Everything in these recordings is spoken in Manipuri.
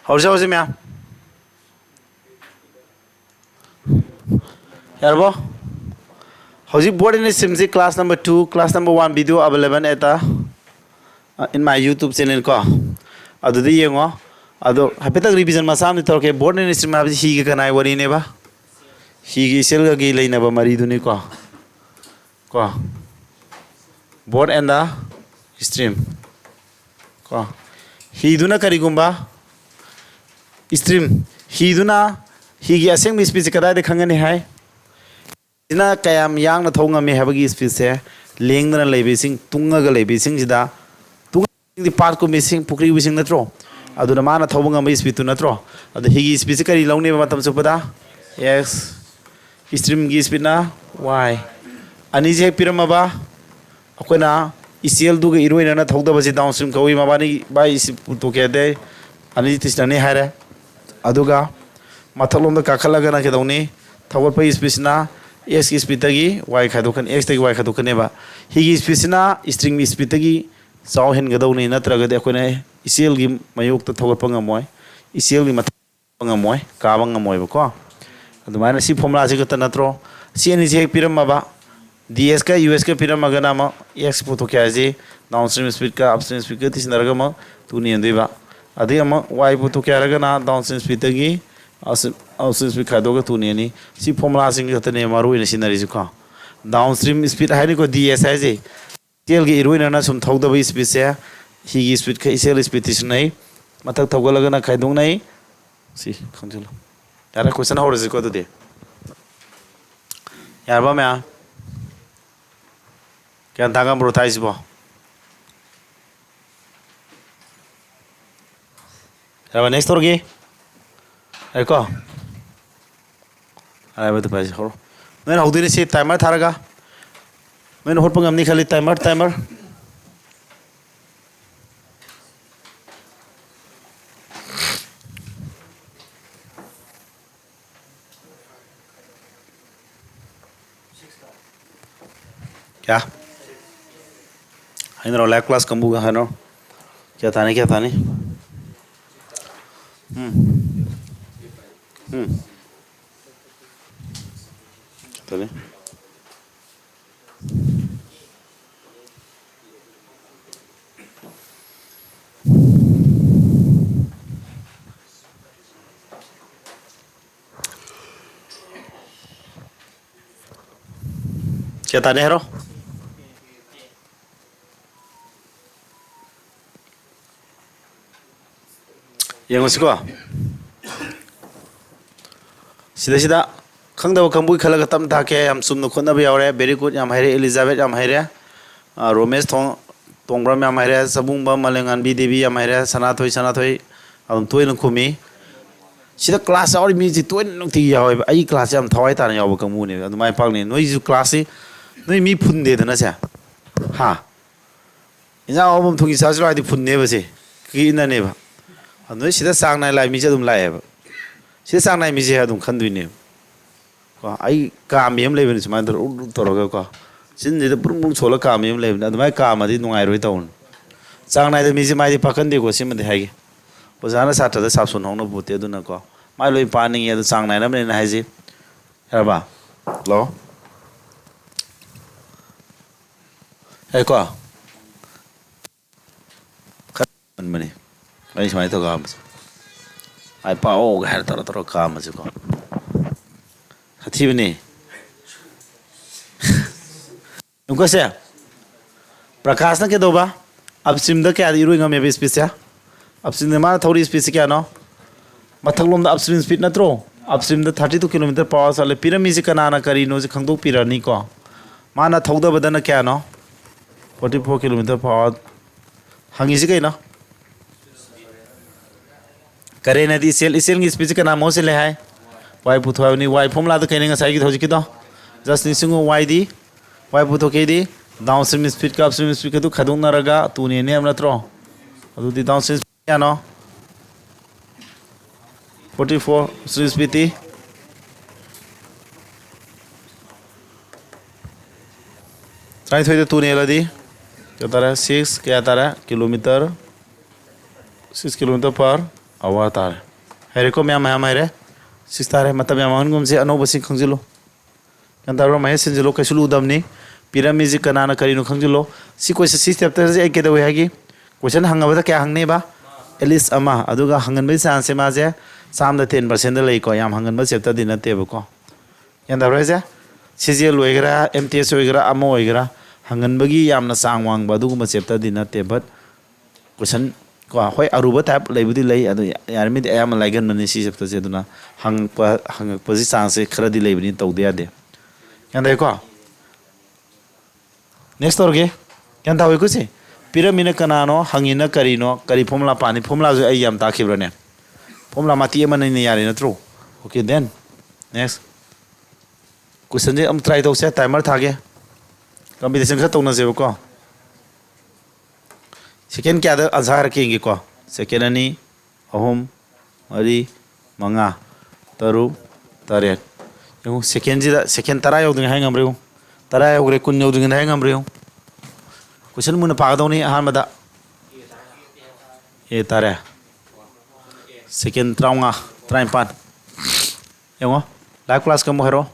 how's it, man? Yarbo? How's it board in the Simsy class number 2, class number 1 video available at in my YouTube channel ko. Ado the yengo. Ado hapeta revision masam ni torke board in the Sim he can I worry never. He is selga gila never mariduni ko. Ko. Board and the stream. Ko. He do na karigumba. Stream. He do na. He asing me speech kada de khangani hai. Ina kayam yang na thonga me habagi speech leng na lebe sing tunga ga lebe sing sida tunga di part ko missing pukri wising na tro adu na mana thobanga me speech tu na tro adu higi speech kari lawne matam supada x stream gi speech na y ani je pirama ba akona ecl du ga iroi na thogda ba si downstream ko ma bani ba is to ke de ani tisna ne hare aduga mathalom da kakhalaga na ke dawni thawal pa speech na x की स्पीड तगी y खादोकन x तगी y खादोकन नेबा हिगी स्पीड ना स्ट्रिंग की स्पीड तगी चाव हेन गदौनी नत्रगदे अखोने इसेल की मयोग तो थगत पंगमोय इसेल की मथ पंगमोय काबंगमोय बको अदुमाना सी फॉर्मूला से गत नत्रो सी एन जे पिरम माबा ds का us का पिरम मगना म x पुतो क्या जे डाउनस्ट्रीम स्पीड का अपस्ट्रीम स्पीड का तिसनरग म तुनी अंदेबा अदे म y पुतो क्या रगना डाउनस्ट्रीम स्पीड तगी upstream खादोगा तू नहीं नहीं सी फॉर्मूला सिंग करते हैं मारू इन सिनारी जुका downstream स्पीड है नहीं को ds है जे तेल के इरोइन ना सुन थोक दबी स्पीड से ही की स्पीड का इसेल स्पीड इस नहीं मतलब थोक लगा ना खादों नहीं सी कंट्रोल यार क्वेश्चन हो रहा है को तो दे यार बा मैं क्या ताका ब्रोटाइज बा यार बा नेक्स्ट होगी एको अरे बता पाजी हो मैंने हाउ दिन से टाइमर थारगा मैंने होट पंगम नहीं खाली टाइमर क्या है ना लैब क्लास कंबूगा है ना क्या था नहीं चले क्या ताने हरो ये मुझको सीधा खंगदब कंबुई खलग तम थाके हम सुन खोनब यावरे वेरी गुड याम हाइरे एलिजाबेथ याम हाइरे रोमेश तोंग्रम याम हाइरे सबुंग मलेंगानबी देवी याम हाइरे सनाथोई अदम तोइन खुमी सिदा क्लास और मी जि तोइन नुति यावे आई क्लास याम थवाई तान याव कंबुने अदुमाय पाकने नोई जु क्लास नोई मी फुनदे दना से हा इना ओबम थुंगी सासु आदि फुनने बसे कि नने बा नोई सिदा सांगनाय लाइ मी जदुम लाय बा सिदा सांगनाय मी जे अदुम खंदुइने को आई काम यम लेबन सुमान तोरगा को सिन जे पुरुं पुरुं सोला काम यम लेबन अदुमाय काम आदि नुंगाय रोय ताउन चांगनाय द मिजे मायदि पाखन दे को सिमदे हागे ओजाना साथा द साबसुन होनो बुते अदुना को माय लोय पानिंग या चांगनाय नम ने हायजे हरबा लो हे को खन मने आई समाय तो काम आई पाओ घर तर काम से को हथीबने उनको से प्रकाश ना के दोबा अपस्ट्रीम द क्या इरोइंग में बे स्पीच अपस्ट्रीम मा थोड़ी स्पीच क्या नो मथकलोम द अपस्ट्रीम स्पीड नत्रो अपस्ट्रीम द 32 किलोमीटर पर साले पिरामी से कनाना करी नो से खंगदो पिरानी को माना थौदा बदन क्या नो 44 किलोमीटर पर हंगी से कई ना करे नदी सेल की स्पीच का नाम हो से ले है वाई पुथो नि वाई फॉर्मूला तो कहीं साइ की थोजी कितो जस्ट निसिंगो वाई दी वाई पुथो के दी डाउनस्ट्रीम स्पीड का अपस्ट्रीम स्पीड का तो खदोंग नरगा तू ने हम नत्रो अदु दी डाउनस्ट्रीम क्या नो 44 स्ट्रीम स्पीड दी ट्राई थोई तू ने लदी क्या तारा 6 क्या तारा किलोमीटर 6 किलोमीटर पर awa tar here ko myam myam here sister hai matam yam angum se ano basi khangjilo kandaro mai sinjilo kaisulu damni pyramid ji kana na kari no khangjilo si ko si step ta je ke da we hagi question hangaba da kya hangne ba at least ama aduga hangan bai chance ma je sam da 10% da lei ko yam hangan ba chapter din ate ba ko yanda raja CGL oigra MTS oigra amo oigra hangan bagi yamna sangwang ba duguma chapter din ate but question ko hoi aruba type leibudi lei adu yarmi de ayam laigan mani si chapter je duna hang pa ji chance khara di leibini tawde ade yanda ko next orge yanda hoi ko se pyramid kanano hangina karino kari formula pani formula jo ay yam ta khibrane formula mati man ni yari na true okay then next question je am try to se timer thage competition kha to na se ko second kya da answer ke ngi ko second ani ahum mari manga taru taret yo second ji da second tara yo ding hang amre tara yo gre kun yo ding hang amre question mun pa do ni han mada e tare second traunga train pan yo live class kam hero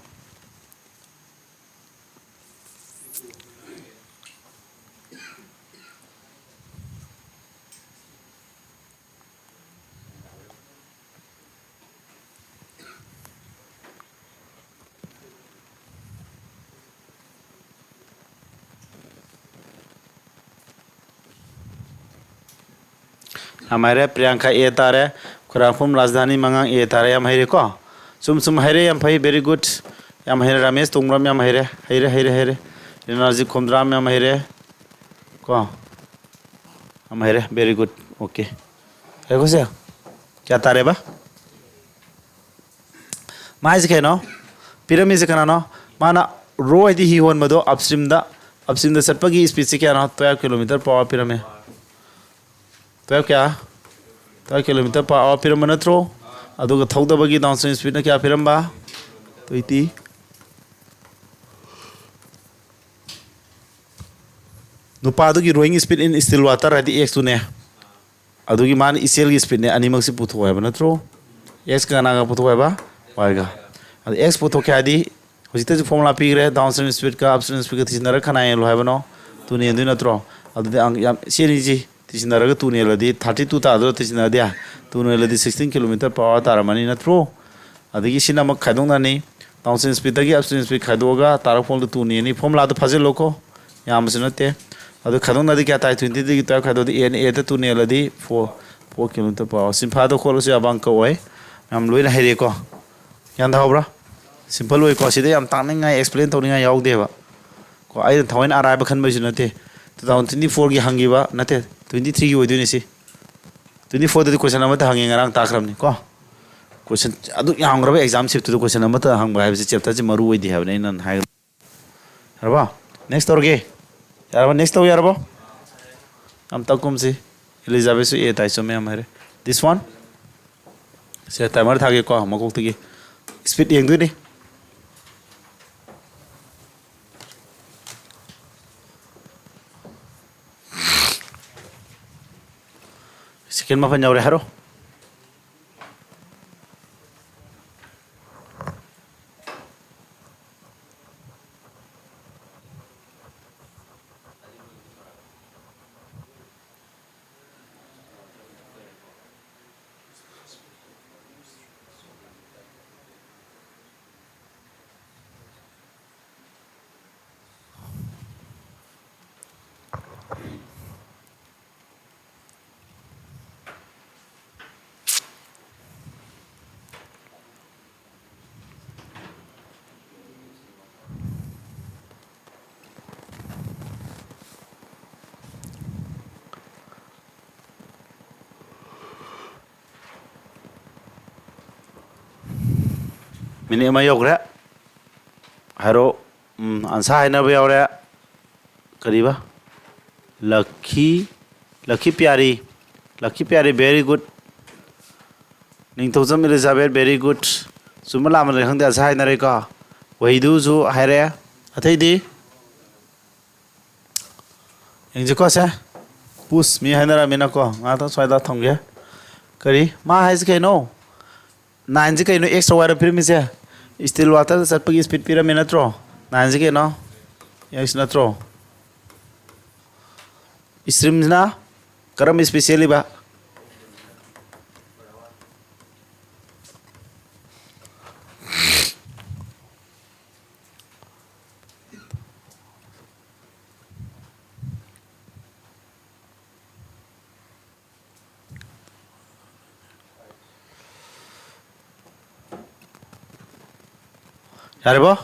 हमारे प्रियंका ए तारे खुराफुम राजधानी मंगांग ए तारे यम हेरे को सुम हेरे यम भाई वेरी गुड यम हेरे रमेश तुंगरम यम हेरे एनर्जी खुमद्राम यम हेरे को हम हेरे वेरी गुड ओके है को से क्या तारे बा माइज के नो पिरामिड से कना नो माना रो आदि ही होन मदो अपस्ट्रीम दा सटपगी स्पीड से क्या नो 12 किलोमीटर पर आवर पिरामिड 12 क्या 12 किलोमीटर पर आवर पिरामिड नत्रो अदुगा थौदबगी डाउनस्ट्रीम स्पीड ना क्या पिरम्बा 20 नुपादुगी rowing speed in still water आदि x तुने अदुगी मान इसेल की स्पीड ने अनिमक से पुथो है नत्रो x का नागा पुथो है बा y का अदु x पुथो क्या आदि होजिते जो फॉर्मूला पी रे डाउनस्ट्रीम स्पीड का अपस्ट्रीम स्पीड का तिसिनर खनाय लो है बनो तुने दु नत्रो अदु याम सेरी जी तिसिनर का तुने लदी 32 तादो तिसिनर दिया तुने लदी 16 किलोमीटर पर आवर तारमनी नत्रो अदुगी सिनामक खादोंनानी डाउनस्ट्रीम स्पीड दगी अपस्ट्रीम स्पीड खादोगा तारफोल तुने नि फॉर्मूला तो फजे लोको याम सिनते अदु खादोंनादी क्या ताई 20 दगी तो खादोदी एन ए त तुने लदी 4 किलोमीटर पर आवर सिंफादो खोलसु अबांग को ओय हम लोइना हेरे को यान धावब्रा सिंपल ओय को सिदे हम तानिंगा एक्सप्लेन तोनिंगा यावदेबा को आई थौइन आराय बखन बजु नते 2024 की हंगीबा नते 23 की ओइदुनि सि 24 दि क्वेश्चन अमत हंगे ngarang ताखरमनि को क्वेश्चन अदु यांग्रबा एग्जाम शिफ्ट तो क्वेश्चन अमत हंगबा हाइबसे चैप्टर जे मरु ओइदि हाबने नन हाय हरबा नेक्स्ट तोरगे यारबा नेक्स्ट तो यारबा हम तकुम से एलिजाबेथ ए ताइसो में हमारे दिस वन से टाइमर थागे को मकोक तगी स्पीड येंगदुनि सेकेंड मा फन यावरे हारो मिनी मा योगरे हारो आंसा है ना बे योगरे करीबा लकी प्यारी very good Ninthoujam Elizabeth very good सुमला मन खंदे आंसा है ना रे का वहीदु जो हायरे अथैदि इंजको से पुस मी है ना मिना को आ तो स्वादा थंगे Kari ma hai se kaino 9 se kaino extra wire pyramid se still water satpagi speed pyramid natro 9 se kaino x natro stream na karam specially ba yare bo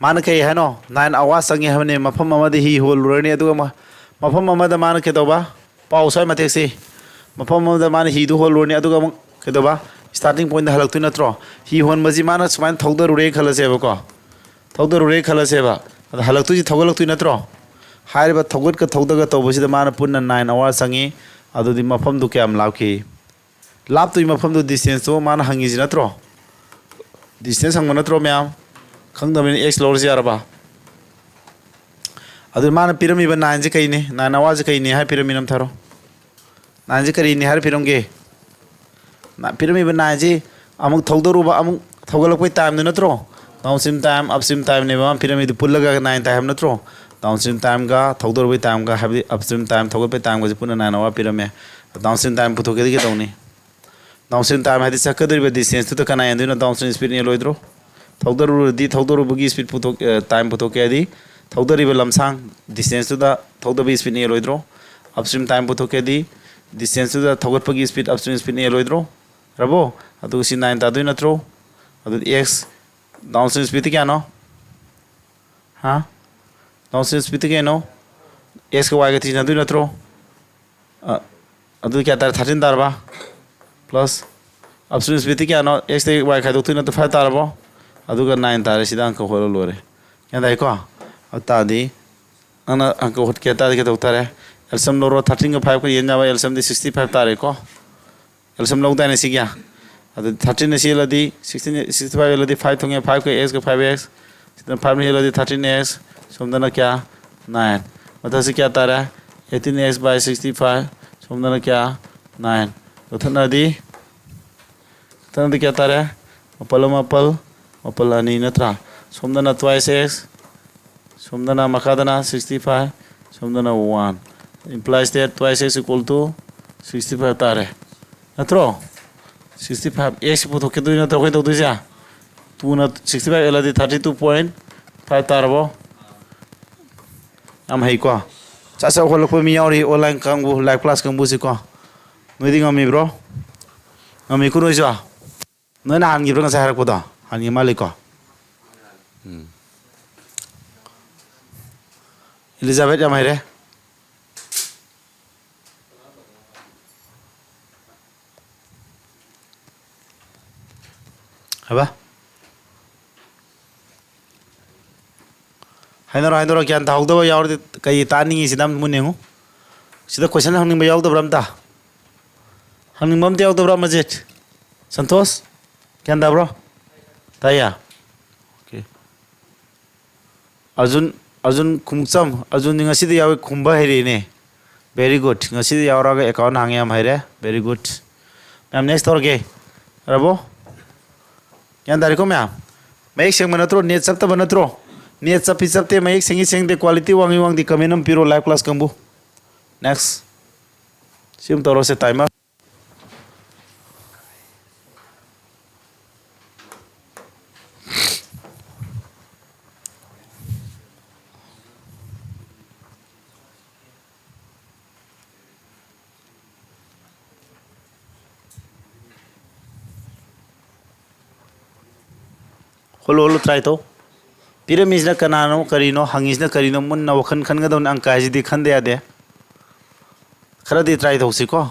mana kai hano 9 hours sangi hamne mafam amade hi hol rani aduga mafam amada mana ke toba pausai matek si mafam amada mana hi du hol rani aduga ke toba starting point da halak tu natro hi hon maji mana smain thogda rure khala se ba ko thogda rure khala se ba halak tu ji thogalak tu natro hair ba thogot ka thogda ga toba si da mana punna 9 hours sangi adu di mafam du kyam lauki lap tu mafam du distance to mana hangi ji natro distance hang natro myam khangdamini x lor si araba adu mana pirami ba 9 je kai ne 9 hours je kai ne ha pirami nam tharo 9 je kari ne har piram ge na pirami ba 9 je amuk thogdaru ba amuk thogalak pai time ne natro downstream time upstream time ne ba pirami du pullaga 9 time natro downstream time ga thogdaru pai time ga habi upstream time thogal pai time ga puna 9 hour pirame downstream time puto ke tawni downstream time hadi sakadri ba distance to kana yandu na downstream speed ne loidro thogdaru bugi speed puto time puto ke adi thogdari ba lamsang distance to da thogdabi speed ne loidro upstream time puto ke di distance to da thogat pagi speed upstream speed ne loidro rabo adu si 9 ta du natro adu x downstream speed kya no ha downstream speed ke no x ko y ga 3 du natro adu kya tar 13 tar ba plus upstream speed kya no x te y kha do 3 to 5 tar ba aduga 9 tare sida anka holo lore yanda ko ata di ana anka hot ke ta ke to tare lsam loro 13 5 ko yen jawa lsam di 65 tare ko lsam log da ne sigya adu 13 ne sila di 16 65 la di 5 thonge 5 ko s ko 5x sida 5 ne la di 13x somdana kya 9 mata se kya tare 18x by 65 somdana kya 9 to thana di kya tare mapal mapal ani natra somdana twice x somdana makadana 65 somdana 1 implies that twice x equal to 65 tare natro 65 x puto ke do na to ko do ja 2 na 65 eladi 32.5 tarbo am hai ko cha sa hol ko mi yauri online kangbu live class kangbu si ko noi ding ami bro ami ku noi ja noi na an gi bro sa har ko da ani malik ko Elizabeth am hai re haba hainoro kyan ta hogda ba yaur kai tani sidam munengu sida question hangning ba yaur da bramta hangning bam te yaur da bram majet santos kyan da bro taya okay arjun khumcham arjun ninga sida yawe khumba heri ne very good nga sida yaura ga account hangyam haire very good ma'am next or ge rabo yan dari ko ma'am mayek seng manatro net sapta banatro net sapi sapte mayek sengi seng de quality wang di kamenam piro live class kambu next sim toro se timer holo try to pyramid na kanano karino hangis na karino mun na wakhan khan ga don angka ji di khan de ade khara di try to si ko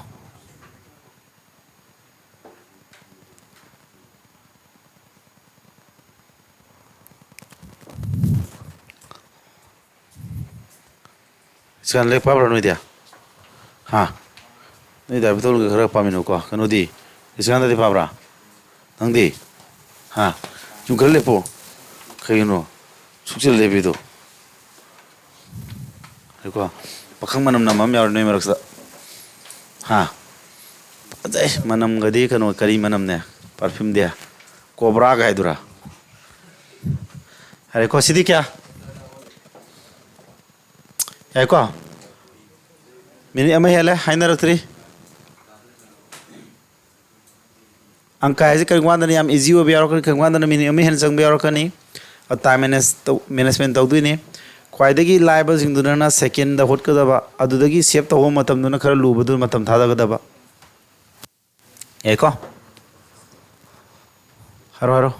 skan le pa bro no dia ha ni da betul khara pa minu ko kanu di skan da di pa bra nang di ha 좀 걸레포 그이노 숙질 레비도 그리고 박항만음 남맘 야르네 메럭사 ha ajay manam gadi kano kari manam ne perfume dia cobra ga idura are ko sidi kya ai ko mini ama hele haina rakri angka hai kari wanda ni am easy obi aro kari wanda na mini ama hen sang bi aro kani time management tawdu ni ख्वाइदगी लाइब जिंदुना सेकेंड द होट कदबा अदुदगी सेव तव मतम दुना खरा लुबदु मतम थादगदबा एको हरो हरो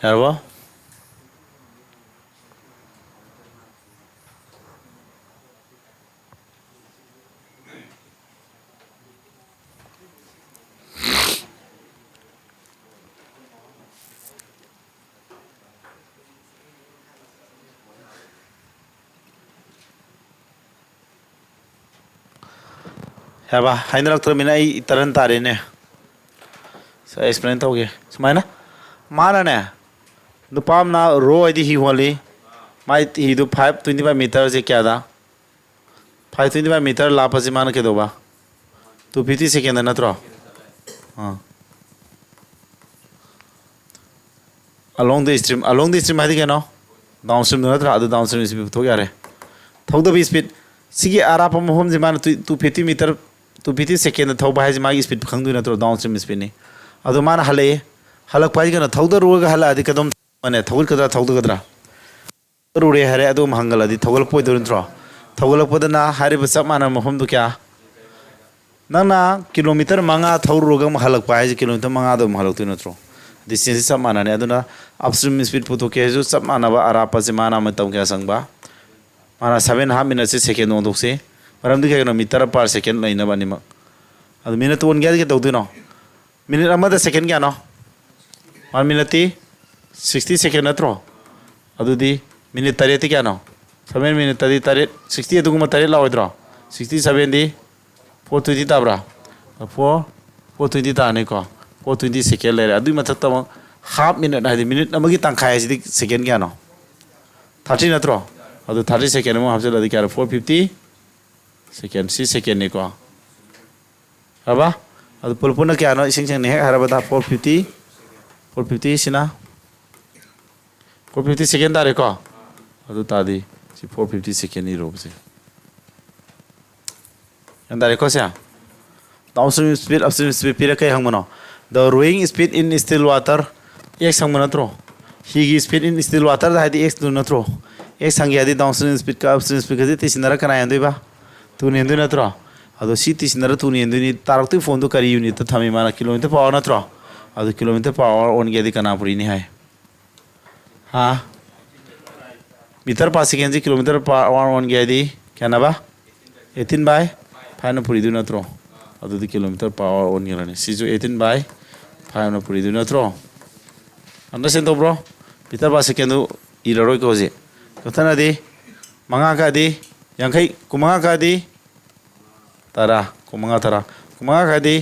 यारवा यारवा हाइनरक तो मिना तरन तारे ने सा एक्सप्लेन तोगे समायना माना ने नुपाम ना रो आदि ही होली माइ ही दो 525 मीटर से क्या दा 525 मीटर लाप से मान के दोबा 250 सेकेंड ना त्रो हाँ along the stream आदि क्या नो downstream ना त्रो आदि downstream स्पीड तो क्या रे थोक दो भी स्पीड सिगी आराप हम हम जिमान 250 मीटर 250 सेकेंड थोक बाहर जिमागी स्पीड खंग ना त्रो downstream स्पीड नहीं आदो मान हले हलक पाई का थोक दो रोग हला आदि कदम मने थोगल कदरा थोक कदरा रुरे हरे अदो महंगल आदि थोगल पोय दो रो थोगल पदना हारे बसक माना महम दो क्या नना किलोमीटर मंगा थौर रोग हलक पाई किलोमीटर मंगा दो हलक तो नत्रो डिस्टेंस सब माना ने अदुना अपस्ट्रीम स्पीड पुतो के जो सब माना बा आराप से माना मतम क्या संगबा माना 7.5 मिनट से सेकेंड ओंदोक से मरम दिखे न मीटर पर सेकेंड लाइन बनिमा अदु मिनट ओन गया के दो नो मिनट अमदा सेकेंड क्या नो 1 मिनट 60 सेकेंड नत्रो अदुदी मिनट तरेती क्या नो 7 मिनट तरी तरे 60 अदुगुमा तरे लाओद्रो 67 दी 420 ताब्रा 420 ताने को 420 सेकेंड ले अदुई मथक तम हाफ मिनट हादि मिनट अमगी तंखाय सिदि सेकेंड क्या नो 30 नत्रो अदु 30 सेकेंड म हाबजल अदि क्या 450 सेकेंड सी सेकेंड ने को हबा अदु पुलपुना क्या नो इसिंग ने हरबदा 450 सिना 450 सेकेंड तारे को अदु तादी 450 सेकेंड ही रोब से अंदारे को से डाउनस्ट्रीम स्पीड अपस्ट्रीम स्पीड पिरा कई हंगमनो the rowing speed in still water x हंगमनो त्रो हिगी स्पीड इन स्टिल वाटर दाइदि x दु नत्रो x हंगी आदि डाउनस्ट्रीम स्पीड का अपस्ट्रीम स्पीड का तिसिनरा कना यंदुबा तु नेंदु नत्रो अदो सी तिसिनरा तु नेंदुनि तारक्ति फोन दु करी यूनिट त थमी माना किलोमीटर पावर नत्रो अदो किलोमीटर पावर ऑन गेदि कना पुरी नि हाय हाँ मीटर पर सेकेंड किलोमीटर पर वन गया क्या ना 18 बाय 5 ना पूरी नत्रो अदुदी किलोमीटर पर वन गया सीजो 18 बाय 5 ना पूरी नत्रो अंडरस्टैंड तो ब्रो मीटर पर सेकेंड इररोय को जे कथना दी मंगा का दी यांखई कुमंगा का दी तारा कुमंगा का दी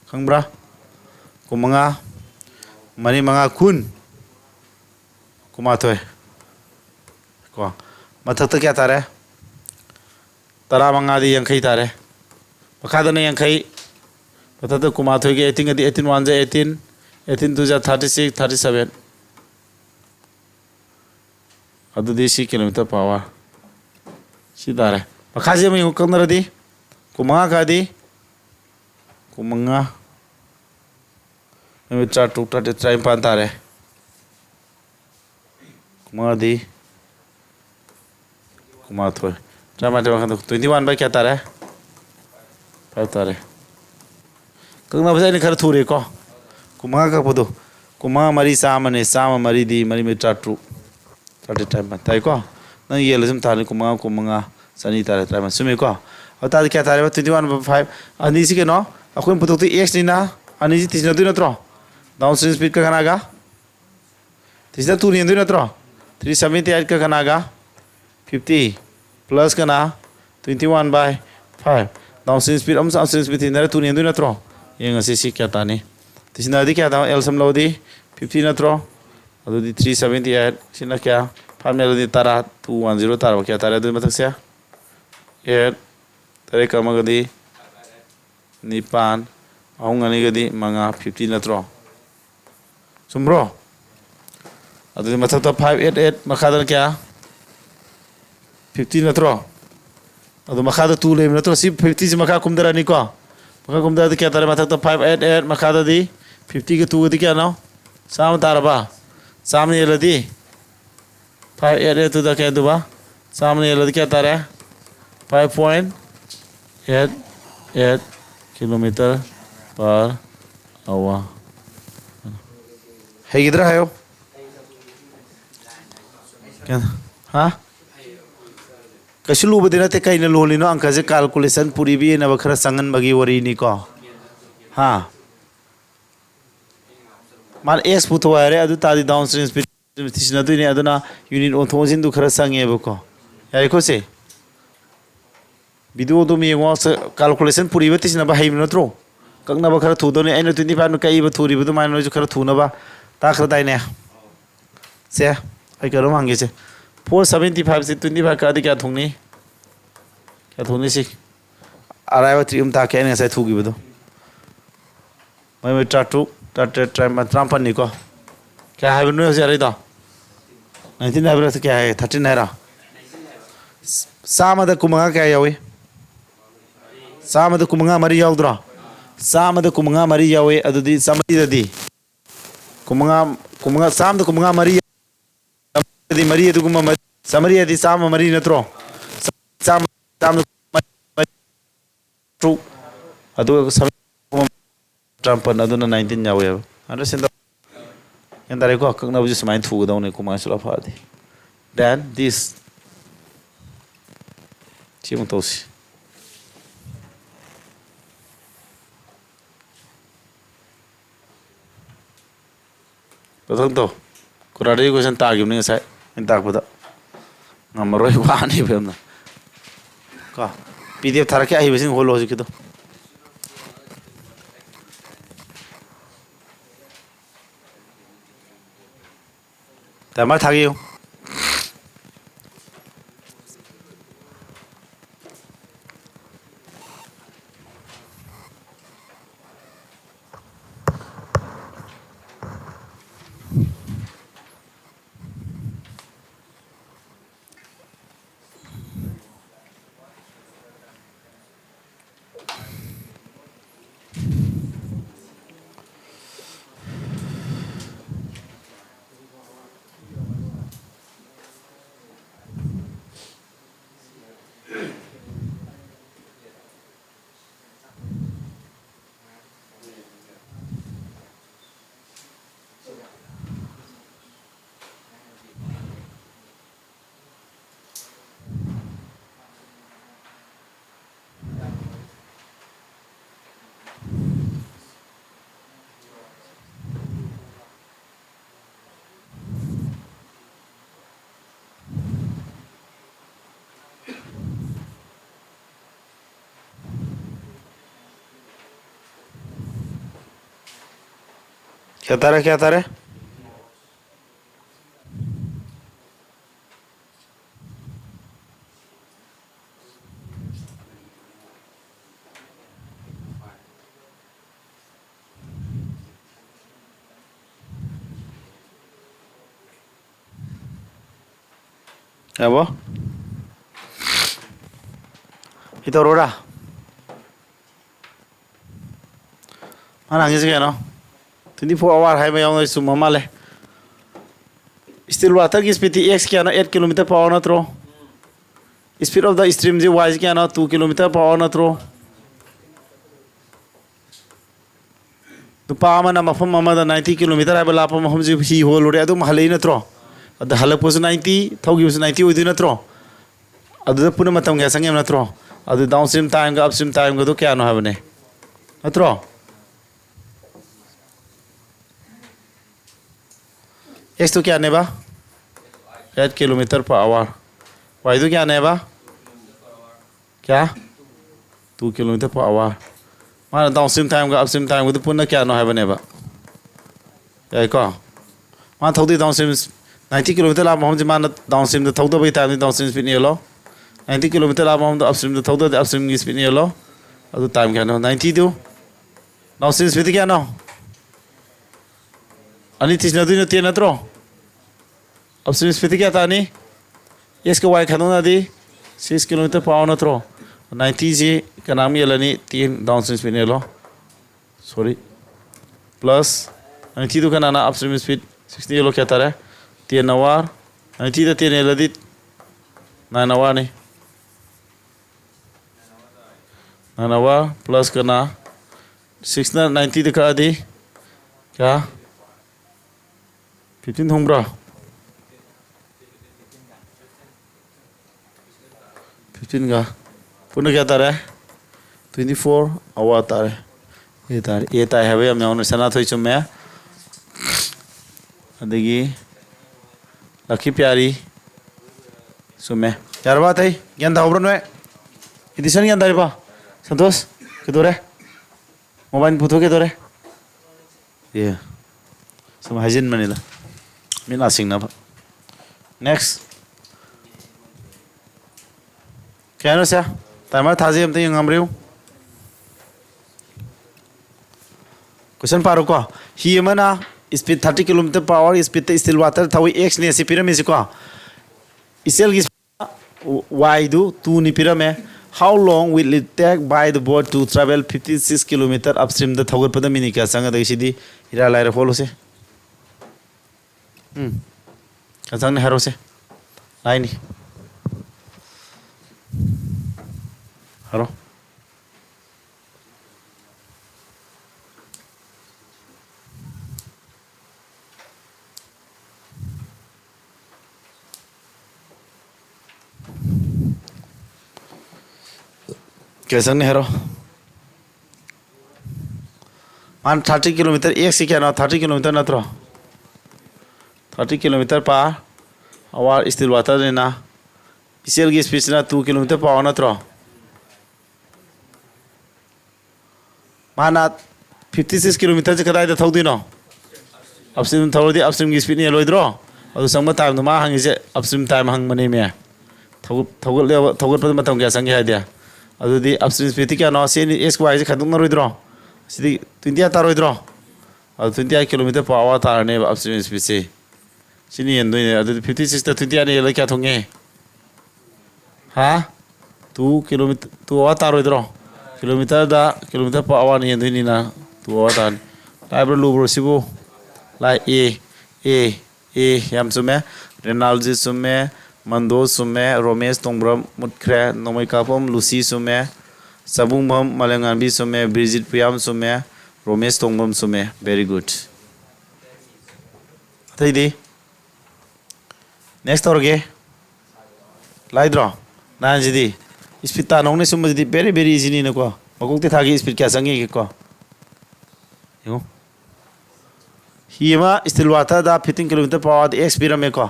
खंगब्रा कुमंगा मनी मंगा कुन कुमाथोय को मथक क्या तारे तरा मंगादी यंखई तारे मखादने यंखई मथक कुमाथोय के 18 गदी 18 1 जा 18 18 2 जा 36 37 अदुदी सी किलोमीटर पावर सी तारे मखाजे में हुकमरदी कुमंगा कादी कुमंगा में चार टुकटा टाइम पान तारे कुमादी कुमाथोय ट्रामाटे वखन 21 बाय क्या तारे 5 तारे कंगना बजाय खर थुरे को कुमा का पदो कुमा मरी सामने साम मरी दी मरी में चाटू चाटे टाइम ताई को न ये लजम ताने कुमा सनी तारे टाइम सुमे को और तार क्या तारे 21/5 अनी सी के नो अखोन पुतो एक्स निना ꯑꯅꯤꯁꯤ ꯇꯤꯁꯤꯟꯅꯗꯣꯏ ꯅꯠꯇ꯭ꯔꯣ downstream speed ꯀ ꯀꯅꯥꯒ ꯇꯤꯁꯤꯅ 2 ꯌꯦꯟꯗꯣꯏ ꯅꯠꯇ꯭ꯔꯣ 378 ꯀ ꯀꯅꯥꯒ 50 plus kana 21 by 5 downstream speed upstream speed tinare 2 yendui natro yenga si kya tani tisna di kya ta l sum lodi 50 natro adu di 378 sina kya family di tara 210 tara kya tara du matak se 8 tare kama gadi nipan ahungani gadi manga 50 natro sumbro adu di matak 588 makadar kya 50 natro adu makada 2 lem natro si 50 si maka kumdara ni ko maka kumdara kya tare matak 588 makada di 50 ke 2 di kya no sam taraba samne yeladi 588 to da kya duba samne yeladi kya tare 5.88 kilometer per hour hey gidra hayo kya ha कशुलू बदे नते कहीं न लोली नो अंक से कैलकुलेशन पूरी भी न बखरा संगन बगी वरी नी को हाँ मान एस पुतो आरे अदु तादी डाउनस्ट्रीम स्पीड तिसना तो इने अदु ना यूनिट ओथोजिन दु खरा संगे बको यार को से वीडियो दो में वो कैलकुलेशन पूरी बे तिसना बा हाइम नत्रो कंगना बखरा थु दो ने आइनो 25 नो कई बा थुरी बदु मान नो जो खरा थु ना बा ता खरा दाइने से आई करो मांगे से 475 से 25 का अधिक क्या थोंगनी सी अराइव 3 ता क्या नहीं ऐसा थूगी बदो मैं टाटू ट्राइम ट्रांपन निको क्या है बनो से अरे तो 19 है बरस क्या है 13 है रा सामद कुमंगा क्या यावे सामद कुमंगा मरी यावद्रा सामद कुमंगा मरी यावे अदुदी समरी ददी कुमंगा सामद कुमंगा मरी दी मरी अदुगुमा समरी अदी साम मरी नत्रो साम ट्रू अदु ट्रांपन अदुना 19 यावे अंडरस्टैंड यंदारे को ककना बुजि समाइन थुगदौने कुमा सुला फादि देन दिस चिम तोसी प्रथम तो कुराडे क्वेश्चन तागिबने साइ इन ताकबदा नमरोय वानी बेमना का पीडीएफ थारके आइ बेसिन होल होजि किदो तमा थागियो क्या तारे क्या वो itu roda mana nangis क्या no 24 hour hai मैं आऊँगा सुबह माले still water की speed x क्या ना 8 किलोमीटर पर आवर ना थ्रो speed of the stream जी y क्या ना 2 किलोमीटर पर आवर ना थ्रो तो पामा ना मफम मामा दा 90 किलोमीटर है बला पामा हम जी ही हो लोड़े अदु महले ना थ्रो अद हलक पोस 90 थोगी पोस 90 उदी ना थ्रो अदु पुने मतम क्या संगे ना थ्रो अदु डाउनस्ट्रीम टाइम का अपस्ट्रीम टाइम का तो क्या ना है बने ना थ्रो x तो क्या नेबा 8 किलोमीटर पर आवर y तो क्या नेबा क्या 2 किलोमीटर पर आवर माना डाउनस्ट्रीम टाइम का अपस्ट्रीम टाइम को पुनः क्या नो है बनेबा यार को माना थोड़ी डाउनस्ट्रीम 90 किलोमीटर लाभ हम जमाना डाउनस्ट्रीम तो थोड़ा भी टाइम डाउनस्ट्रीम स्पीड नहीं लो 90 किलोमीटर लाभ हम अपस्ट्रीम तो थोड़ा अपस्ट्रीम की स्पीड नहीं लो अब टाइम क्या नो 90 तो डाउनस्ट्रीम स्पीड क्या नो अनि तीसरा दिन तीन ना तो अपस्ट्रीम स्पीड क्या था नहीं इसके y खानों ना दी 6 किलोमीटर पर आवर ना तो 90 जी का नाम ये लनी 3 डाउनस्ट्रीम स्पीड नहीं लो सॉरी प्लस 90 तो का नाना अपस्ट्रीम स्पीड 60 ये लो क्या था 10 आवर 90 तो 10 ये लदी 9 आवर नहीं 9 आवर प्लस करना 6 ना 90 दिखा दी क्या 15 होंगे 15 का पुनः क्या तारे 24 आवर तारे ये तारे है भाई हम यहाँ सना थोड़ी चुम्मे अदेगी लकी प्यारी चुम्मे यार बात है ज्ञान था उब्रन में इतिशन ज्ञान था रिपा संतोष किधर है मोबाइल पुथो किधर है ये सब हाइजीन मनीला मीना सिंह ना नेक्स्ट क्या है ना सर टाइमर थाजी हम तो यहाँ हम रहे हूँ क्वेश्चन पारो को ही मना speed 30 kilometre per our speed still water था वो x ने ऐसे पिरामिड से को इसेल की y दो 2 नि pyramid how long will it take by the boat to travel 56 kilometer upstream the thawar pada mini क्या संग दे सीधी इरा लाइर फॉलो से क्या संग ने हरो से लाइन हरो कैसा नहीं हरो मान 30 किलोमीटर एक से क्या ना 30 किलोमीटर ना तो 30 kilometre per our still water देना इसेल की स्पीड ना 2 किलोमीटर पर आवर ना तो माना 56 किलोमीटर से कदाई तो थोड़ी ना अपस्ट्रीम थोड़ी अपस्ट्रीम की स्पीड नहीं लोई द्रो और संग टाइम तो माँ हंगी से अपस्ट्रीम टाइम हंग मनी में थोड़ पर मतलब क्या संग है दिया अदुदी अपस्ट्रीम स्पीड क्या ना से एस वाई से खतम ना रोई द्रो सीधी 20 तार रोई द्रो और 20 किलोमीटर पर आवर तार ने अपस्ट्रीम स्पीड से सीनी ये दोई अदुदी 56 तो 20 ने ये क्या थोंगे हाँ 2 किलोमीटर 2 आवर तार रोई द्रो किलोमीटर पर आवर नहीं दोई ना 2 आवर तार लाइब्रो लूब्रो सिबो लाई ए हम सुमे रेनाल्जी सुमे मंदो सुमे रोमेश तोंब्रम मुत्ख्रे नोमै कापम लुसी सुमे सबुंगम मलेंगानबी सुमे ब्रिजिट प्रियाम सुमे रोमेश तोंब्रम सुमे वेरी गुड थैदी नेक्स्ट औरगे लाइद्रो ना जिदी स्पीड ता नोंने सुमे जिदी वेरी इजी नी नको मकोंते थागी स्पीड क्या संगे को यो हिमा स्टिल वाटर दा 15 किलोमीटर पर आवर x पिरामिड को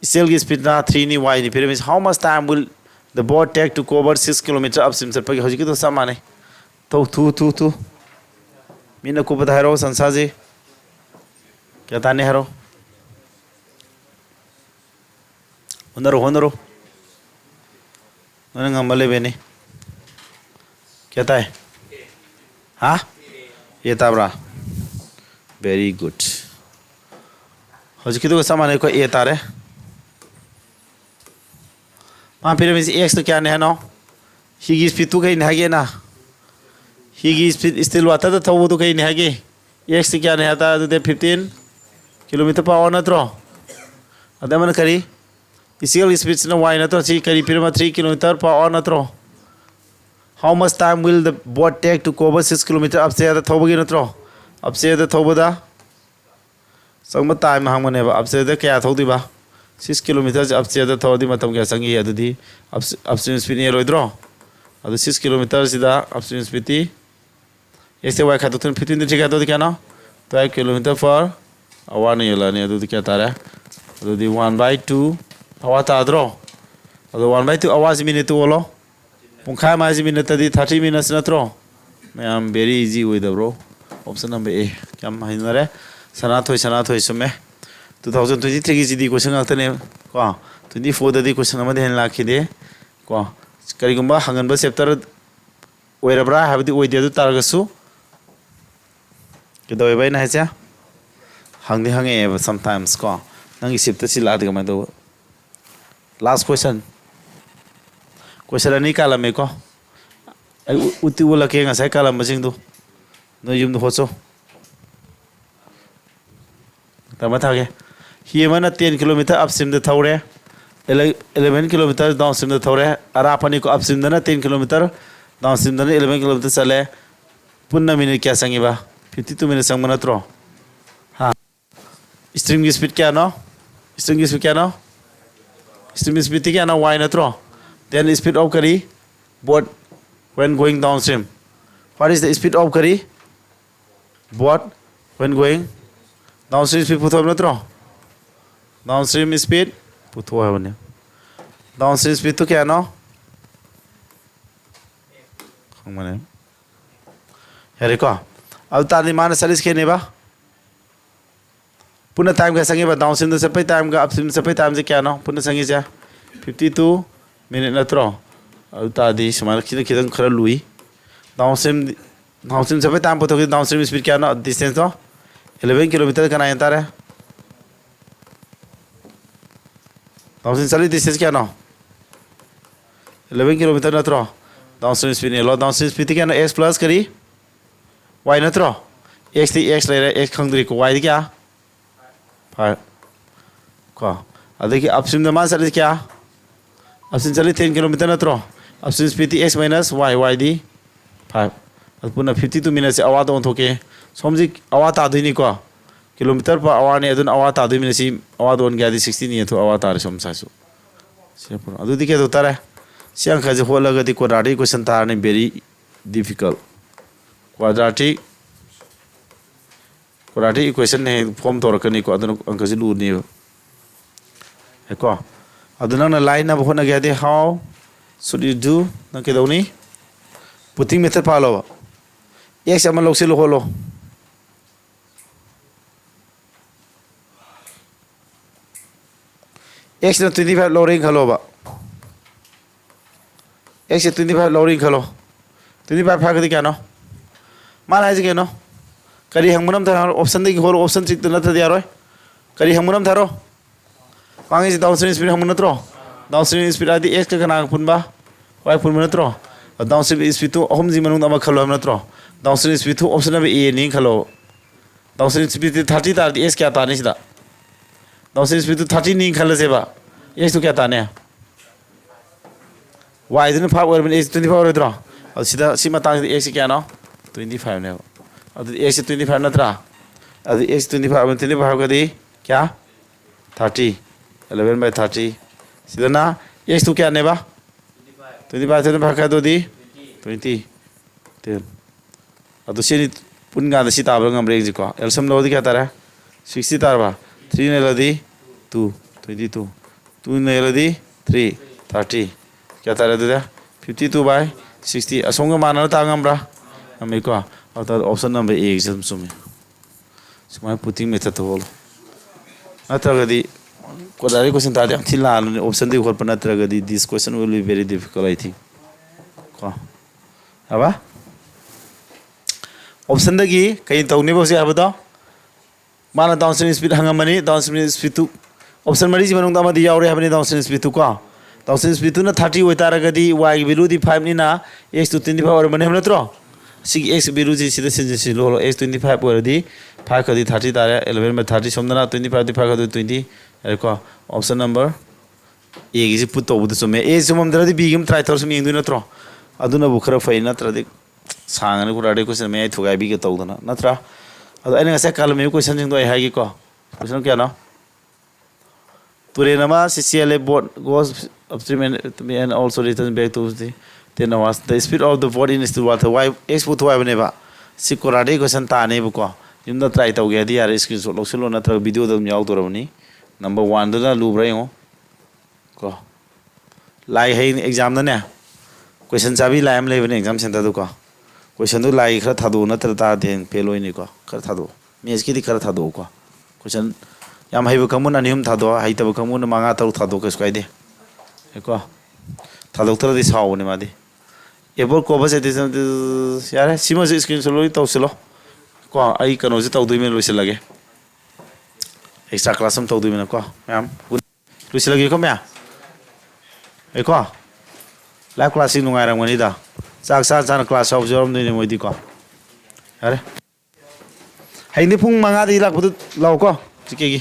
स्टिल की स्पीड ना 3 नि y नि पिरामिड how much time will the boat take to cover 6 kilometre upstream से पर हजिक तो सामाने तो थू मीना को बता रो संसा जी क्या ताने हरो होनरो नन ngambale बेने क्या ताए हाँ ये ताबरा वेरी गुड हजिक तो सामाने को ए तारे वहाँ फिर एक्स तो क्या है ना हिगी स्पीड तो कहीं नहीं ना हिगी स्पीड स्टिल वाता तो वो तो कहीं नहीं एक्स क्या नहीं आता तो 15 किलोमीटर पर आवर ना तो अदे मन करी इसी स्पीड ना वाई ना तो ची करी फिर 3 किलोमीटर पर आवर ना तो how much time will the boat take to cover 6 kilometre अब से थोबगी ना अब से थोबदा संग टाइम हांगमने अब से क्या थोदीबा 6 किलोमीटर अब से थोदी मतम क्या संगी अदुदी अपस्ट्रीम स्पीड ने लोइद्रो अदु 6 किलोमीटर सिदा अपस्ट्रीम स्पीड ऐसे वाई खातो 15 ठीक है तो क्या ना 12 किलोमीटर पर awa na yelani adu kya tare adu di 1/2 awa ta adro adu 1/2 awa ji minute olo pungkha ma ji minute di 30 minutes na tro mayam very easy with the bro option number A kyam hainare sana thoi sume 2023 gi ji di question ngakta ko 24 da di question ama den lakhi de ko kari gumba hangan ba chapter oirabra habdi oide du targasu ke doi bai na hacha hangdi hange sometimes ko nangi sip ta sila de do last question ani kala me ko ai uti wala ke nga sai kala majing du no yum du hocho tama thage hi mana 10 km upstream de thore 11 km downstream de thore ara pani ko upstream de na 10 km downstream de 11 km chale punna minute kya sangi ba 52 minutes sang mana tro ha stream की speed क्या ना stream की speed क्या ना stream की speed क्या ना y ना tro then speed of kari boat when going downstream what is the speed of kari boat when going downstream speed पुथो ना tro downstream speed पुथो है बने downstream speed तो क्या ना हम मने यार को अब तानी मान सर्विस के नेबा पुनः टाइम का संगे डाउनस्ट्रीम द सबै टाइम का अपस्ट्रीम सबै टाइम से क्या न पुनः संगे जा 52 मिनट नत्रो अब तादी समार खिदं खरा लुई डाउनस्ट्रीम सबै टाइम पतो कि डाउनस्ट्रीम स्पीड क्या न डिस्टेंस तो 11 किलोमीटर का नायन तारे डाउनस्ट्रीम चली डिस्टेंस क्या न 11 किलोमीटर नत्रो डाउनस्ट्रीम स्पीड ने लो डाउनस्ट्रीम स्पीड क्या न x प्लस करी y नत्रो x ती x ले x खंगदरी को y क्या को अदगी अपस्ट्रीम द मान चली क्या अपस्ट्रीम चली 10 किलोमीटर नत्रो upstream speed x minus y दी 5 अब पुनः 52 मिनट से आवा तो थोके समझी आवा तादुनी को किलोमीटर पर आवा ने अदुन आवा तादु मिनट सी आवा दोन गया दी 16 ने तो आवा तारे समसासु से पुनः अदुदी के तो तारे सियां खजे होलगदी क्वाड्रेटिक क्वेश्चन तारने वेरी डिफिकल्ट क्वाड्रेटिक इक्वेशन ने फॉर्म तौरकनी को अदन अंक से लूनी है को अदन ना लाइन अब होना गया दे हाउ शुड यू डू न के दौनी पुटिंग मेथड फॉलो एक्स अमल लोग से लो होलो एक्स ना 25 लोरिंग खलो बा एक्स 25 लोरिंग खलो 25 फाक दी क्या नो माना है के नो करी हंगमनम थारो ऑप्शन दे होल ऑप्शन चिक न था दिया रोय करी हंगमनम थारो पांगे से डाउनस्ट्रीम स्पीड हंगमन नत्रो डाउनस्ट्रीम स्पीड आदि x का कना पुनबा y पुन नत्रो डाउनस्ट्रीम स्पीड तो अहम जी मनुंग अमा खलो नत्रो डाउनस्ट्रीम स्पीड तो ऑप्शन नंबर a नि खलो डाउनस्ट्रीम स्पीड 30 तार दी x क्या ताने सिदा डाउनस्ट्रीम स्पीड तो 30 नि खल सेबा x तो क्या ताने y दिन 5 और x 25 और इधर और सीधा सीमा तांग x क्या ना 25 ने अब x 25 नत्रा अब x 25 का दी क्या 30 11/30 सीधा ना x तो क्या नेबा 25 का दो दी 20 10 अब से पुनगा द सीता बरंग ब्रेक जी को एलसम लो दी क्या तारा 60 तारबा 3 ने लदी 2 22 2 ने लदी 3 30 क्या तारा दे 52/60 असोंग मानना तांगमब्रा हमें को और ऑप्शन नंबर ए एग्जाम सुमे सुमाय पुटिंग मेथड तो होल नत्रगदी क्वाड्रेटिक क्वेश्चन तादे थिला आलु ऑप्शन दे होल नत्रगदी this question will be very difficult I think को हबा ऑप्शन दगी कई तौने बसे हबदो माना डाउनस्ट्रीम स्पीड हंगमनी डाउनस्ट्रीम स्पीड तु ऑप्शन मरी जिमनुंग दा मदी यावरे हबनी डाउनस्ट्रीम स्पीड तु को डाउनस्ट्रीम स्पीड तु ना 30 होय तारगदी y वैल्यू दी 5 नि ना x to 25 और मने हम नत्रो सिग x वैल्यू जी सीधा से लो x 25 और दी 5 का दी 30 तारे 11/30 समदना 25 दी 5 का दी 20 अरे को ऑप्शन नंबर ए गी पुट तो बुद सुमे ए सुमम दरदी बी गिम ट्राई तौर सुम यंग दु नत्रो अदुना बुखरा फै नत्रदि सांगन कुराडे क्वेश्चन में थुगाई बी के तौदना नत्रा अदो अने से काल में क्वेश्चन जिंग दो हाई गी को क्वेश्चन क्या ना तुरेनमा CCLA boat goes upstream and also returns back to the 10 hours. The speed of the boat in still water. Why export to have never? Sikurade question ta ne buko. ꯌꯨꯝꯗ ꯇ꯭ꯔꯥꯏ ꯇꯧꯒꯦ ꯍꯥꯏꯗꯤ ꯌꯥꯔꯦ ꯁ꯭ꯀ꯭ꯔꯤꯟꯁꯣꯠ ꯂꯧꯁꯤꯜꯂꯣ ꯅꯠꯇ꯭ꯔꯒ ꯚꯤꯗꯤꯑꯣꯗ ꯑꯗꯨꯝ ꯌꯥꯎꯗꯧꯔꯕꯅꯤ ꯅꯝꯕꯔ 1ꯗꯨꯅ ꯂꯨꯕ꯭ꯔꯥ ꯌꯦꯡꯉꯣ ꯀꯣ ꯂꯥꯏ ꯍꯌꯦꯡ ꯑꯦꯛꯖꯥꯝꯗꯅꯦ ꯀꯣꯏꯁꯟ ꯆꯥꯕꯤ ꯂꯥꯏ ꯑꯃ ꯂꯩꯕꯅꯦ ꯑꯦꯛꯖꯥꯝ ꯁꯦꯟꯇꯔꯗꯨ ꯀꯣ ꯀꯣꯏꯁꯟꯗꯨ ꯂꯥꯏ ꯈꯔ ꯊꯥꯗꯣꯛꯎ ꯅꯠꯇ꯭ꯔ ꯇꯥꯔꯗꯤ ꯍꯌꯦꯡ ꯐꯦꯜ ꯑꯣꯏꯅꯤꯀꯣ ꯈꯔ ꯊꯥꯗꯣꯛꯎ ꯃꯦꯠꯁꯀꯤꯗꯤ ꯈꯔ ꯊꯥꯗꯣꯛꯎꯀꯣ ꯀꯣꯏꯁꯟ ꯌꯥꯝ ꯍꯩꯕ ꯀꯥꯡꯕꯨꯅ 2-3 ꯊꯥꯗꯣꯛꯑꯣ ꯍꯩꯇꯕ ꯀꯥꯡꯕꯨꯅ 5-6 ꯊꯥꯗꯣꯛ ꯀꯩꯁꯨ ꯀꯥꯏꯗꯦ ꯀꯣ ꯊꯥꯗꯣꯛꯇ꯭ꯔꯗꯤ ꯁꯥꯎꯕꯅꯦ ꯃꯥꯗꯤ ꯑꯦꯕꯣꯔ ꯀꯣꯕꯔ ꯁꯦꯇꯤꯁꯟ ꯌꯥꯔꯦ ꯁꯤꯃꯁꯨ ꯁ꯭ꯀ꯭ꯔꯤꯟꯁꯣꯠ ꯂꯣꯏ ꯇꯧꯁꯤꯜꯂꯣ ꯀꯣ ꯑꯩ ꯀꯩꯅꯣꯁꯤ ꯇꯧꯗꯣꯏꯃꯦ ꯂꯣꯏꯁꯤꯜꯂꯒꯦ ꯑꯦꯛꯁꯇ꯭ꯔꯥ ꯀ꯭ꯂꯥꯁ ꯑꯃ ꯇꯧꯗꯣꯏꯃꯤꯅꯀꯣ ꯃꯌꯥꯝ ꯂꯣꯏꯁꯤꯜꯂꯒꯦꯀꯣ ꯃꯌꯥꯝ ꯀꯣ ꯂꯥꯏꯚ ꯀ꯭ꯂꯥꯁꯁꯤ ꯅꯨꯡꯉꯥꯏꯔꯝꯒꯅꯤꯗ ꯆꯥꯛ ꯆꯥꯅ ꯀ꯭ꯂꯥꯁ ꯌꯥꯎꯕꯁꯨ ꯌꯥꯎꯔꯝꯗꯣꯏꯅꯦ ꯃꯣꯏꯗꯤꯀꯣ ꯌꯥꯔꯦ ꯍꯌꯦꯡꯗꯤ ꯄꯨꯡ 5ꯗꯒꯤ ꯂꯥꯛꯄꯗꯨ ꯂꯥꯛꯎꯀꯣ ꯖꯤꯀꯦꯒꯤ